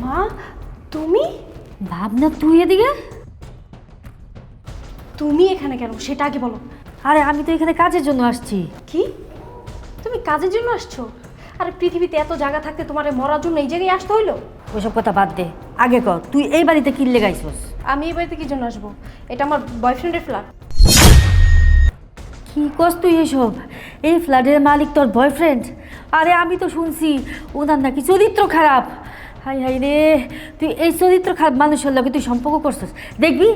মা তুমি ভাবনা তুই এদিকে? তুমি এখানে কেন সেটা আগে বলো। আরে আমি তো এখানে কাজের জন্য আসছি। কি তুমি কাজের জন্য আসছো? আরে পৃথিবীতে এত জায়গা থাকতে তোমার মরার জন্য এই জায়গায় আসতে হইলো? ওইসব কথা বাদ দে, আগে কর তুই এই বাড়িতে কি লেগাইছস? আমি এই বাড়িতে কি জন্য আসবো? এটা আমার বয়ফ্রেন্ডের ফ্ল্যাট। কি কস তুই এসব? এই ফ্ল্যাটের মালিক তোর বয়ফ্রেন্ড? আরে আমি তো শুনছি ওনার নাকি চরিত্র খারাপ। হাই হাই রে, তুই এই চরিত্র খারাপ মানুষের লগে তুই সম্পর্ক করছিস, দেখবি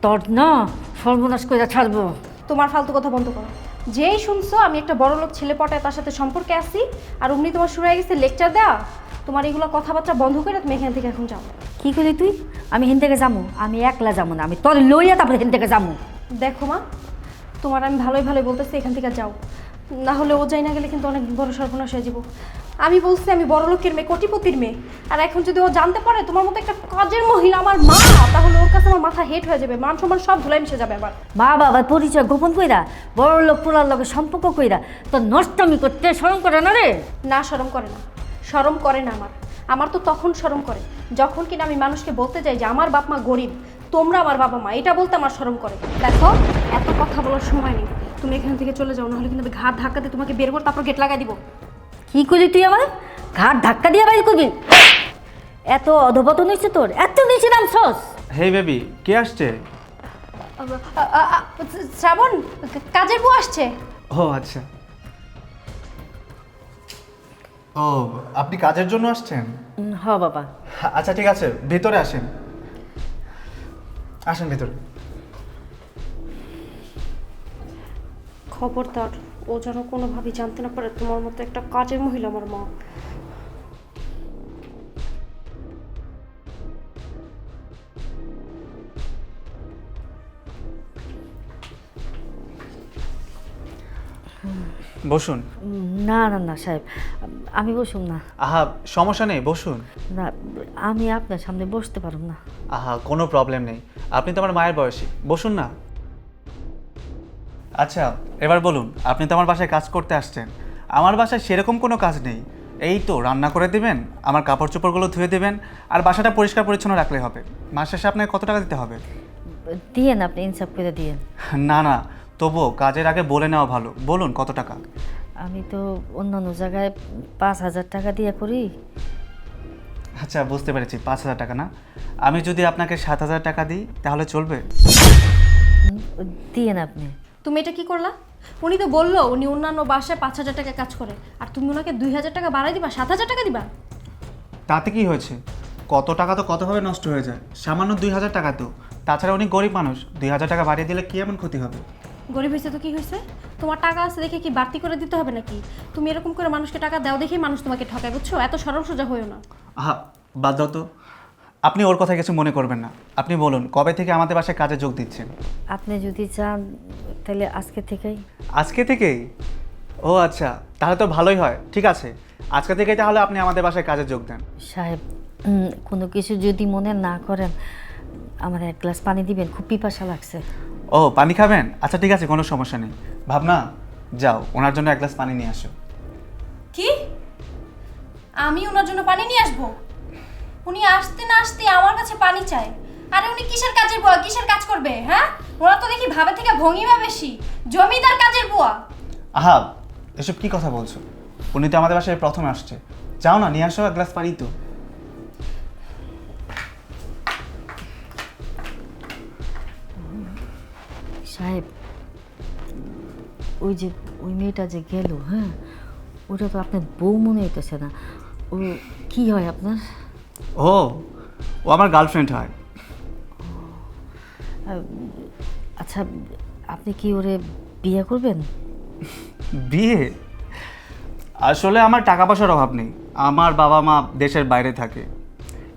তোর না সর্বনাশ করে ছাড়বো। তোমার ফালতু কথা বন্ধ করো। যেই শুনছো আমি একটা বড় লোক ছেলে পটায় তার সাথে সম্পর্কে আসি আর অমনি তোমার শুরু হয়ে গেছে লেকচার দেওয়া। তোমার এগুলো কথাবার্তা বন্ধ করে তুমি এখান থেকে এখন যাও। কি করলি তুই? আমি হেন থেকে যাবো? আমি একলা যাবো না, আমি তোর লইয়া তারপরে হেন থেকে যাবো। দেখো মা, তোমার আমি ভালোই ভালোই বলতেছি এখান থেকে যাও, না হলে ও যাই না গেলে কিন্তু অনেক বড় সর্বনাশ হয়ে যাবো। আমি বলছি আমি বড় লোকের মেয়ে, কোটিপতির মেয়ে, আর এখন যদি ও জানতে পারে তোমার মতো একটা কাজের মহিলা আমার মা, তাহলে ওর কাছে আমার মাথা হেট হয়ে যাবে, মান সম্মান সব ধুলাই মিশে যাবে আবার। মা বাবার পরিচয় গোপন কইরা বড় লোক পোলার লগে সম্পর্ক কইরা তোর নষ্টমি করতে শরম করে না রে? না, শরম করে না, শরম করে না আমার। আমার তো তখন শরম করে যখন কিনা আমি মানুষকে বলতে যাই যে আমার বাপ মা গরিব, তোমরা আমার বাবা মা, এটা বলতে আমার শরম করে। দেখো, এত কথা বলার সময় নেই, তুমি এখান থেকে চলে যাও, নাহলে কিন্তু আমি ঘাট ধাক্কা দিয়ে তোমাকে বের করে তারপর গেট লাগাই দিব। কি করলি তুই? আমার ঘাট ধাক্কা দিয়ে বাইর করবি? এত অধপতন হয়েছে তোর? এত নিচে নামছস? হেই বেবি, কে আসছে? শ্রাবণ, কাজের বউ আসছে। ও আচ্ছা। ও, আপনি কাজের জন্য আসছেন? হ বাবা। আচ্ছা ঠিক আছে, ভেতরে আসেন, আসেন ভেতরে। খবরদার, ও যেন কোনোভাবেই জানতে না পারে তোমার মতো একটা কাজের মহিলা আমার মা। বসুন। না না না সাহেব, আমি বসুন না। আহা, সমস্যা নেই, বসুন। না, আমি আপনার সামনে বসতে পারব না। আহা, কোনো প্রবলেম নেই, আপনি তো আমার মায়ের বয়সী, বসুন না। আচ্ছা, এবার বলুন, আপনি তো আমার বাসায় কাজ করতে আসছেন। আমার বাসায় সেরকম কোনো কাজ নেই, এই তো রান্না করে দেবেন, আমার কাপড় চোপড়গুলো ধুয়ে দেবেন, আর বাসাটা পরিষ্কার পরিচ্ছন্ন রাখলে হবে। মাস শেষে আপনাকে কত টাকা দিতে হবে? দিয়েন, আপনি ইনসাফ করে দিয়েন। না না, তবুও কাজের আগে বলে নেওয়া ভালো, বলুন কত টাকা? আমি তো অন্যান্য জায়গায় 5,000 টাকা দিয়ে করি। আচ্ছা, বুঝতে পেরেছি, 5,000 টাকা না। আমি যদি আপনাকে 7,000 টাকা দিই তাহলে চলবে? দিয়েন আপনি। তুমি এটা কি করলা? উনি তো বললো উনি অন্যান্য বাসায় 5,000 টাকা কাজ করে, আর তুমি ওনাকে 2,000 টাকা বাড়াই দিবা, 7,000 টাকা দিবা। তাতে কি হয়েছে? কত টাকা তো কতভাবে নষ্ট হয়ে যায়, সামান্য 2,000 টাকা তো। তাছাড়া উনি গরিব মানুষ, 2,000 টাকা বাড়িয়ে দিলে কি এমন ক্ষতি হবে? গরিব হয়েছে তো কি হয়েছে? তোমার টাকা আছে দেখে কি বাড়তি করে দিতে হবে নাকি? তুমি এরকম করে মানুষকে টাকা দাও দেখেই মানুষ তোমাকে ঠকায়, বুঝছো? এত সরল সোজা হয়েও না। আহা, বাদ দাও তো, আপনি ওর কথা কিছু মনে করবেন না। আপনি বলুন কবে থেকে আমাদের বাসায় কাজে যোগ দিচ্ছেন? আপনি যদি চান তাহলে আজকে থেকেই। আজকে থেকেই? ও আচ্ছা, তাহলে তো ভালোই হয়। ঠিক আছে, আজকে থেকেই তাহলে আপনি আমাদের বাসায় কাজে যোগ দেন। সাহেব, কোনো কিছু যদি মনে না করেন, আমার এক গ্লাস পানি দিবেন, খুব পিপাসা লাগছে। ও, পানি খাবেন? আচ্ছা ঠিক আছে, কোনো সমস্যা নেই। ভাবনা, যাও ওনার জন্য এক গ্লাস পানি নিয়ে আসো। কি? আমি ওনার জন্য পানি নিয়ে আসবো? উনি আসতে না আসতে আমার কাছে পানি চায়? আরে উনি কিসের কাজের বুয়া, কিসের কাজ করবে? হ্যাঁ, ওরা তো দেখি ভাবে থেকে ভঙ্গিমা বেশি, জমিদার কাজের বুয়া। আহা, এসব কি কথা বলছো? উনি তো আমাদের বাসায় প্রথম আসছে। যাও না, নিয়ে আসো এক গ্লাস পানি তো। সাহেব, ওই মেয়েটা যে গেল, হ্যাঁ, ওটা তো আপনার বউ মনে হইতেছে না। ও কি হয় আপনার? ও, ও আমার গার্লফ্রেন্ড হয়। আচ্ছা, আপনি কি ওরে বিয়ে করবেন? বিয়ে? আসলে আমার টাকা পয়সার অভাব নেই, আমার বাবা মা দেশের বাইরে থাকে।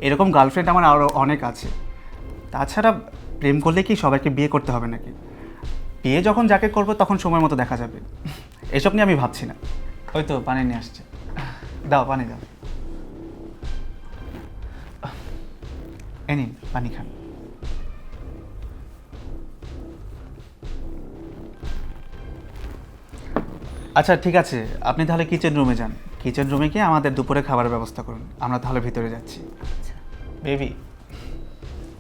এরকম গার্লফ্রেন্ড আমার আরও অনেক আছে। তাছাড়া প্রেম করলে কি সবাইকে বিয়ে করতে হবে নাকি? বিয়ে যখন যাকে করবো তখন সময় মতো দেখা যাবে, এসব নিয়ে আমি ভাবছি না। ওই তো পানি নিয়ে আসছে, দাও পানি দাও। এই নিন পানি খান। আচ্ছা ঠিক আছে, আপনি তাহলে কিচেন রুমে যান। কিচেন রুমে গিয়ে আমাদের দুপুরে খাবারের ব্যবস্থা করুন, আমরা তাহলে ভিতরে যাচ্ছি। আচ্ছা। বেবি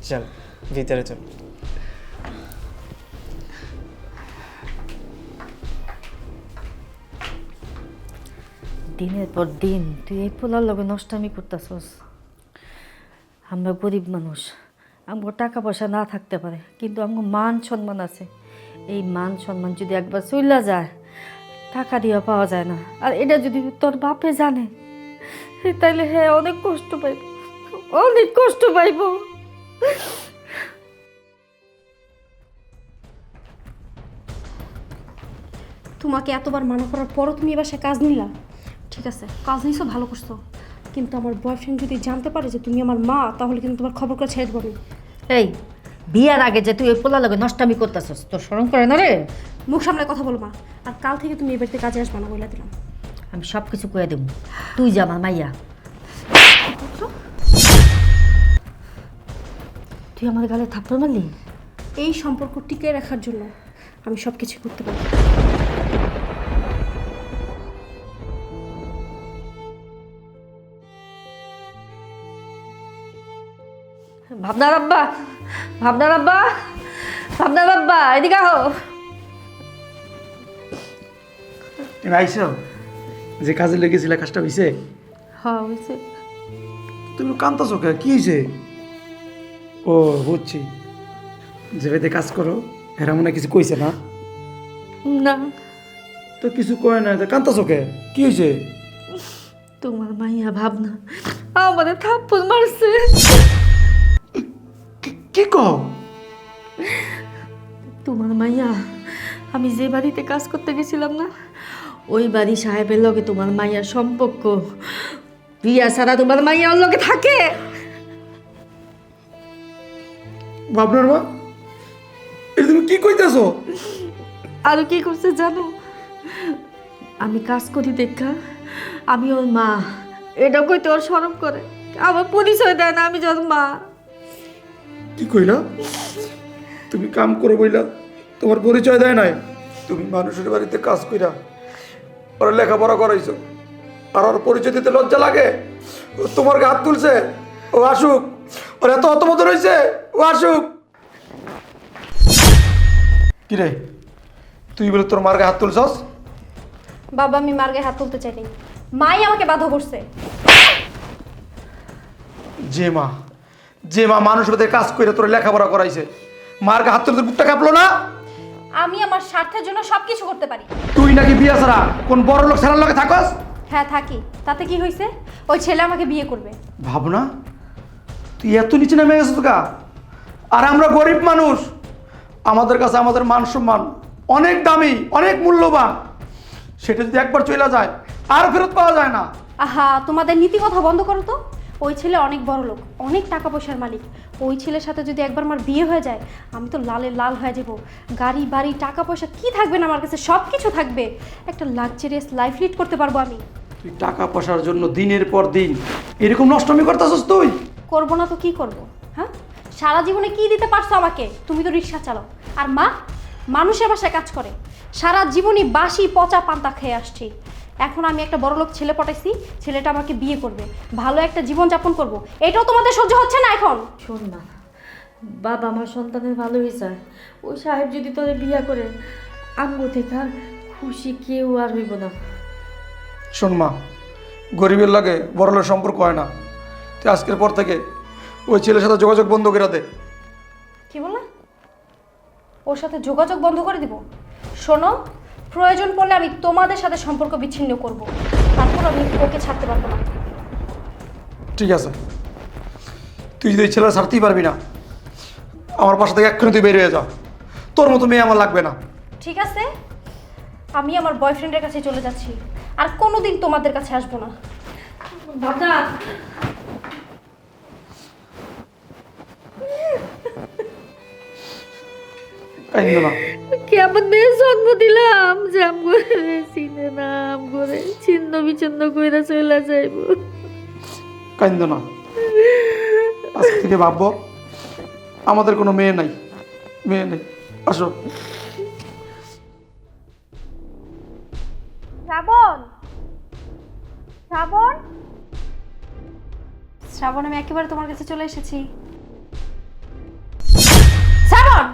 চল ভিতরে চল। দিনের পর দিন তুই এই পোলার লগে নষ্টামি করতেছস। আমরা গরিব মানুষ, আমার টাকা পয়সা না থাকতে পারে, কিন্তু আমার মান সম্মান আছে। এই মান সম্মান যদি একবার চইলা যায়, টাকা দিয়ে পাওয়া যায় না। আর এটা যদি তোর বাপে জানে, তাইলে হ্যাঁ অনেক কষ্ট পাইব, অনেক কষ্ট পাইব। তোমাকে এতবার মানা করার পরও তুমি এ বাসায় কাজ নিলা? ঠিক আছে, কাজ নিছো, ভালো করছো, কিন্তু আমার বয়ফ্রেন্ড যদি জানতে পারে যে তুমি আমার মা, তাহলে কিন্তু তোমার খবর করে ছেড়ে দেবো আমি। এই বিয়ার আগে যে তুই এই পোলার লগে নষ্টামি করতেছস, তোর শরম করে না রে? মুখ সামনে কথা বলো মা, আর কাল থেকে তুমি এই বাড়িতে কাজে আসবে না বলে দিলাম। আমি সব কিছু কয়ে দেব, তুই যা আমার মাইয়া। তুই আমার গালে থাপ্পড় মারলি? এই সম্পর্ক টিকিয়ে রাখার জন্য আমি সব কিছু করতে পারি। ভাবনার আব্বা, ভাবনার আব্বা, ভাবনার আব্বা, এদিকে আহো। তুমি আইসো? যে কাজে লেগেছিলে কাজটা হয়েছে? হ্যাঁ হয়েছে। তুমি কান্তাছো কে? কি হয়েছে? ও বুঝছি, যে বেদে কাজ করো এরা মনে হয় কিছু কইছে না? না, তো কিছু কয় না, কান্তাছো কে? কি হয়েছে? তোমার মাইয়া ভাবনা আমাদের থাপ্পড় মারছে। কি কও? তোমার মাইয়া, আমি যে বাড়িতে কাজ করতে গেছিলাম না, ওই বাড়ি সাহেবের লগে তোমার মাইয়ার সম্পর্ক। বিয়া ছাড়া তোমার মাইয়া ওর লগে থাকে? ভাবনার মা, এটা তুমি কি কইতেছো? আরো কি করছে জানো? আমি কাজ করি দেখা আমি ওর মা, এটা কইতে ওর শরম করে, আমার পরিচয় দেয় না আমি যখন মা। কি কইলা? তুমি কাম করো বইলা তোমার পরিচয় দেয় নাই? তুমি মানুষের বাড়িতে কাজ কইরা ওরা লেখাপড়া করাইছো, আর ওর পরিচয় দিতে লজ্জা লাগে? ও তোমার হাত তুলছে, ও আসুক। ওর এত হতমত রয়েছে, ও আসুক। কিরে, তুই বলে তোর মার গায়ে হাত তুলছস? বাবা, আমি মার গায়ে হাত তুলতে চাইনি, মাই আমাকে বাধা করছে। যে মা মানুষের বাড়িতে কাজ করে তোর লেখাপড়া করাইছে, মার গায়ে হাত তুলতে বুকটা কাঁপলো না? আমি আমার স্বার্থের জন্য সবকিছু করতে পারি। তুই নাকি বিয়া ছাড়া কোন বড় লোক ছাড়ার লগে থাকস? হ্যাঁ থাকি, তাতে কি হয়েছে? ওই ছেলে আমাকে বিয়ে করবে। ভাবনা, তুই এত নিচে নেমে গেছিস গা? আর আমরা গরিব মানুষ, আমাদের কাছে আমাদের মান সম্মান অনেক দামি, অনেক মূল্যবান। সেটা যদি একবার চলে যায় আর ফেরত পাওয়া যায় না। আহা, তোমাদের নীতি কথা বন্ধ করো তো। ওই ছেলে অনেক বড় লোক, অনেক টাকা পয়সার মালিক। ওই ছেলের সাথে যদি একবার আমার বিয়ে হয়ে যায়, আমি তো লালে লাল হয়ে যাব। গাড়ি বাড়ি টাকা পয়সা কি থাকবে না আমার কাছে? সব কিছু থাকবে। একটা লাক্সারিয়াস লাইফ লিড করতে পারবো আমি। তুই টাকা পয়সার জন্য দিনের পর দিন এরকম নষ্টমি করতেছিস তুই? করবো না তো কি করব? হ্যাঁ, সারা জীবনে কি দিতে পারছো আমাকে? তুমি তো রিক্সা চালাও, আর মা মানুষের বাসায় কাজ করে। সারা জীবনই বাসি পচা পান্তা খেয়ে আসছি। এখন আমি একটা বড়লোক ছেলে পটাইছি, ছেলেটা আমাকে বিয়ে করবে, ভালো একটা জীবন যাপন করব। এটাও তোমাদের সহ্য হচ্ছে না এখন? শোন না বাবা, আমার সন্তানের ভালোই চায়। ওই সাহেব যদি তোরে বিয়া করে, আম্মু থেকে আর খুশি কেউ আর হইব না। শোন মা, গরিবের লাগে বড়লোকের সম্পর্ক হয় না। তুই আজকের পর থেকে ওই ছেলের সাথে যোগাযোগ বন্ধ করে দে। কি বললা? ওর সাথে যোগাযোগ বন্ধ করে দিব? শোনো, প্রয়োজন পড়লে আমি তোমাদের সাথে সম্পর্ক বিচ্ছিন্ন করব, তারপর আমি ওকে ছাড়তে পারবো না। ঠিক আছে, তুই যদি এই ছেলের ছাড়তেই পারবি না, আমার বাসা থেকে এক্ষুনি তুই বের হয়ে যা। তোর মতো মেয়ে আমার লাগবে না। ঠিক আছে, আমি আমার বয়ফ্রেন্ডের কাছে চলে যাচ্ছি, আর কোনোদিন তোমাদের কাছে আসবো না। ভাবনা, কাইন্দ না। কেমন মেয়ে জন্ম দিলাম যে আম করে চিনে না, আম করে ছিন্ন বিচ্ছিন্ন কইরা চলে যাইব। কাইন্দ না, আজ থেকে ভাববো আমাদের কোনো মেয়ে নাই, মেয়ে নেই। আসো। শ্রাবণ, শ্রাবণ, শ্রাবণ, আমি একেবারে তোমার কাছে চলে এসেছি। শ্রাবণ,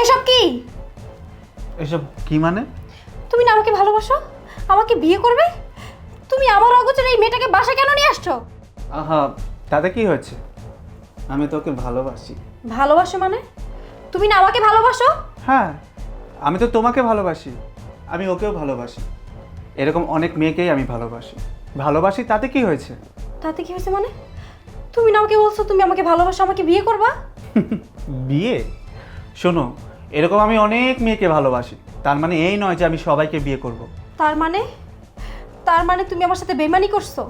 এইসব কি? এসব কি মানে? তুমি না আমাকে ভালোবাসো, আমাকে বিয়ে করবে? তুমি আমার অগোচরে এই মেয়েটাকে বাসায় কেন নিয়ে আসছো? আহা, তাতে কি হয়েছে? আমি তোকে ভালোবাসি। ভালোবাসো মানে? তুমি না আমাকে ভালোবাসো? হ্যাঁ, আমি তো তোমাকে ভালোবাসি, আমি ওকেও ভালোবাসি। এরকম অনেক মেয়েকেই আমি ভালোবাসি। ভালোবাসি তাতে কি হয়েছে? তাতে কি হয়েছে মানে? তুমি না আমাকে বলছো তুমি আমাকে ভালোবাসো, আমাকে বিয়ে করবা? বিয়ে? শোনো, এরকম আমি অনেক মেয়েকে ভালোবাসি, তার মানে এই নয় যে আমি সবাইকে বিয়ে করব। তার মানে? তার মানে তুমি আমার সাথে বেইমানি করছো,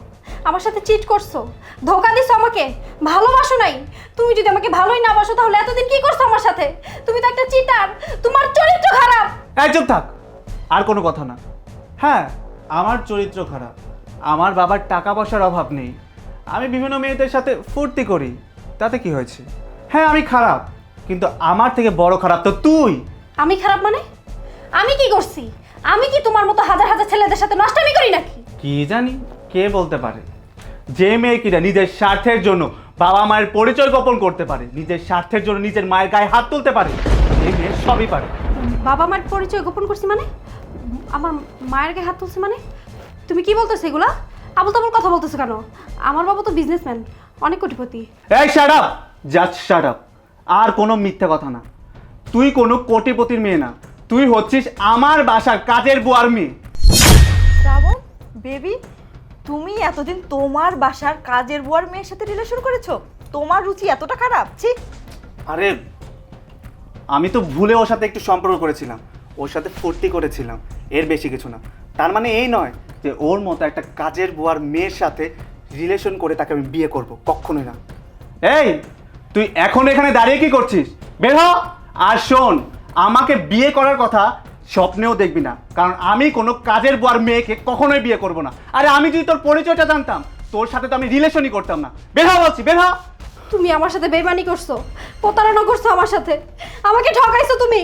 আমার সাথে চিট করছো, ধোকা দিছো আমাকে, ভালোবাসো নাই। তুমি যদি আমাকে ভালোই না বাসো তাহলে এতদিন কি করছো আমার সাথে? তুমি তো একটা চিটার, তোমার চরিত্র খারাপ। এই চুপ থাক, আর কোনো কথা না। হ্যাঁ, আমার চরিত্র খারাপ, আমার বাবার টাকা পয়সার অভাব নেই, আমি বিভিন্ন মেয়েদের সাথে ফুর্তি করি, তাতে কি হয়েছে? হ্যাঁ, আমি খারাপ, কিন্তু আমার থেকে বড় খারাপ তো তুই। আমি খারাপ মানে? আমি কি করছি? আমি কি তোমার মতো হাজার হাজার ছেলেদের সাথে নষ্টামি করি নাকি? কি জানি, কে বলতে পারে? যে মেয়ে কিনা নিজের স্বার্থের জন্য বাবা মায়ের পরিচয় গোপন করতে পারে, নিজের স্বার্থের জন্য নিজের মায়ের গায়ে হাত তুলতে পারে, এই মেয়ে সবই পারে। বাবা মায়ের পরিচয় গোপন করছি মানে? আমার মায়ের গায়ে হাত তুলছি মানে? তুমি কি বলতেছো এগুলা? আবল তাবল কথা বলতেছো কেন? আমার বাবা তো বিজনেসম্যান, অনেক কোটিপতি। এই shut up, just shut up. আর কোনো মিথ্যা কথা না, তুই কোনো কোটিপতির মেয়ে না, তুই হচ্ছিস আমার বাসার কাজের বুয়ার মেয়ে। শ্রাবণ, বেবি, তুমি এতদিন তোমার বাসার কাজের বুয়ার মেয়ের সাথে রিলেশন করেছো? তোমার রুচি এতটা খারাপ? ছি। আরে, আমি তো ভুলে ওর সাথে একটু সম্পর্ক করেছিলাম, ওর সাথে ফুর্তি করেছিলাম, এর বেশি কিছু না। তার মানে এই নয় যে ওর মতো একটা কাজের বুয়ার মেয়ের সাথে রিলেশন করে তাকে আমি বিয়ে করব, কখনোই না। এই, তুই এখন এখানে দাঁড়িয়ে কি করছিস? বের হ। আর শোন, আমাকে বিয়ে করার কথা স্বপ্নেও দেখবি না, কারণ আমি কোনো কাজের বুয়ার মেয়েকে কখনোই বিয়ে করব না। আরে আমি যদি তোর পরিচয়টা জানতাম, তোর সাথে তো আমি রিলেশনই করতাম না। বের হ বলছি, বের হ। তুমি আমার সাথে বেইমানি করছো, প্রতারণা করছো আমার সাথে, আমাকে ঠকাইছো তুমি।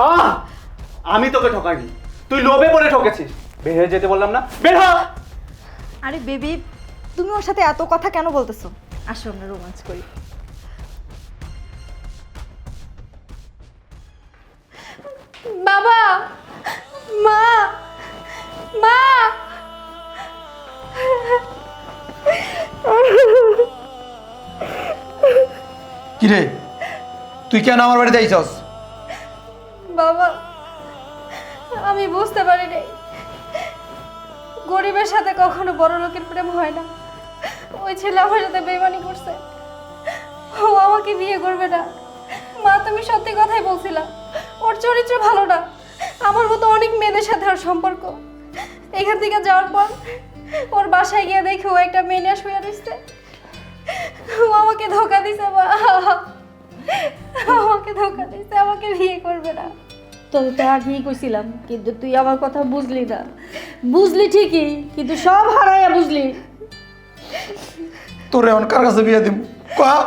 আহ! আমি তোকে ঠকাইনি, তুই লোভে পড়ে ঠকেছিস। বের হয়ে যেতে বললাম না? বের হ। আরে বেবি, তুমি ওর সাথে এত কথা কেন বলতেছো? আসো আমরা রোমান্স করি। বাবা, মা, মা। কিরে, তুই কেন আমার বাড়িতে আইছস? বাবা, আমি বুঝতে পারি নাই গরিবের সাথে কখনো বড় লোকের প্রেম হয় না। ওই ছেলে আমার সাথে বেইমানি করছে, ও আমাকে বিয়ে করবে না। মা, তুমি সত্যি কথাই বলছিলা, ওর চরিত্র ভালো না, আমার মতো অনেক মেয়েদের সাথে ওর সম্পর্ক। এখান থেকে যাওয়ার পর ওর বাসায় গিয়ে দেখে ও একটা মেয়ে নিয়ে শুয়ে রয়েছে। ও আমাকে ধোকা দিছে মা, আমাকে ধোকা দিছে, আমাকে বিয়ে করবে না। তোর তো আগেই কইছিলাম, কিন্তু তুই আমার কথা বুঝলি না। বুঝলি ঠিকই, কিন্তু সব হারাইয়া বুঝলি। তোরে এখন কার কাছে বিয়ে দিব? কয়া।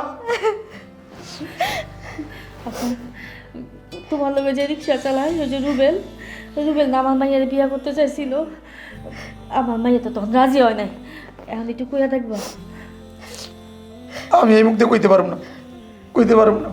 তোমার লোকে যে রিক্সা চালায়, ওই যে রুবেল, ওই রুবেল না আমার মাইয়ার বিয়া করতে চাইছিল। আমার মাইয়া তো তখন রাজি হয় নাই। এখন একটু কইয়া দেখবা। আমি এই মুখ দিয়ে কইতে পারব না, কইতে পারব না।